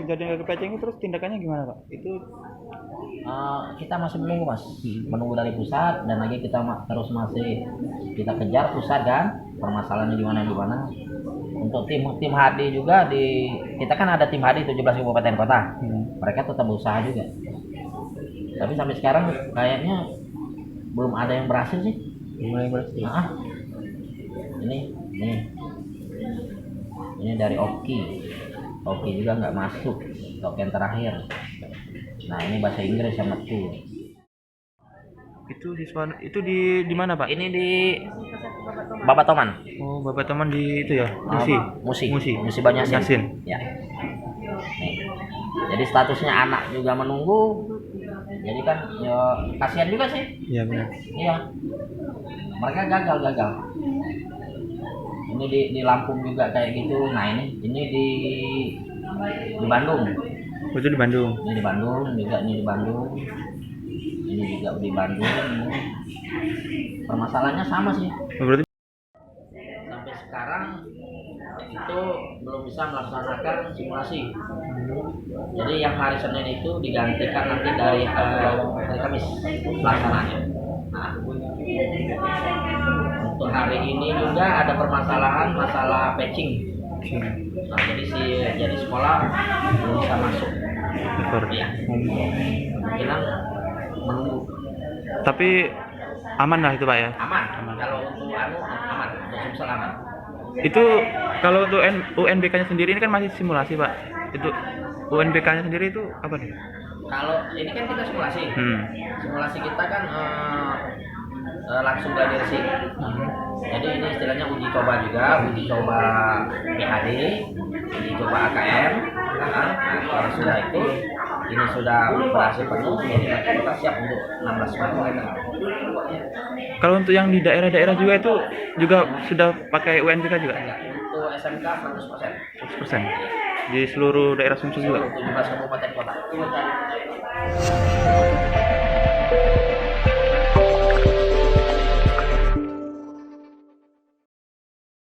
kejadian kepeceng itu terus tindakannya gimana Pak? Itu Kita masih menunggu mas, menunggu dari pusat dan lagi kita terus masih kita kejar pusat kan permasalahannya gimana. Untuk tim HD juga kita kan ada tim HD 17 kabupaten kota, mereka tetap berusaha juga. Tapi sampai sekarang kayaknya belum ada yang berhasil sih. Ini ini dari Oki juga nggak masuk token terakhir. Nah ini bahasa Inggris sama tuh. itu siswa itu di mana Pak? Ini di Babatoman. Oh, Bapak teman di itu ya, Musi Banyasin. Ya. Nih. Jadi statusnya anak juga menunggu. Jadi kan ya kasihan juga sih. Iya benar. Iya. Mereka gagal. Ini di Lampung juga kayak gitu. Nah ini di Bandung. Oh, itu di Bandung. Ini di Bandung juga, ini di Bandung. Ini juga di Bandung. Permasalahannya sama sih. Oh, berarti Sampai sekarang itu belum bisa melaksanakan simulasi. Jadi yang hari Senin itu digantikan nanti dari hari Kamis pelaksanaannya. Nah, untuk hari ini juga ada permasalahan masalah patching. Nah, jadi sekolah belum bisa masuk. Ya, kemungkinan menunggu. tapi aman lah itu Pak ya. Aman. Kalau untuk aman, untuk Sumsel aman. Itu kalau untuk UNBK-nya sendiri ini kan masih simulasi Pak. Itu UNBK-nya sendiri itu apa nih? Kalau ini kan kita simulasi. Simulasi kita kan langsung gladiresik. Jadi ini istilahnya uji coba juga, uji coba PHD, uji coba AKM. Nah, kalau sudah itu, ini sudah berhasil penuh, jadi kita siap untuk 16 km. Kalau untuk yang di daerah-daerah juga itu juga sudah pakai UNBK juga? Untuk SMK 100%. 100%. Di seluruh daerah Sumsel juga? 17 kabupaten kota.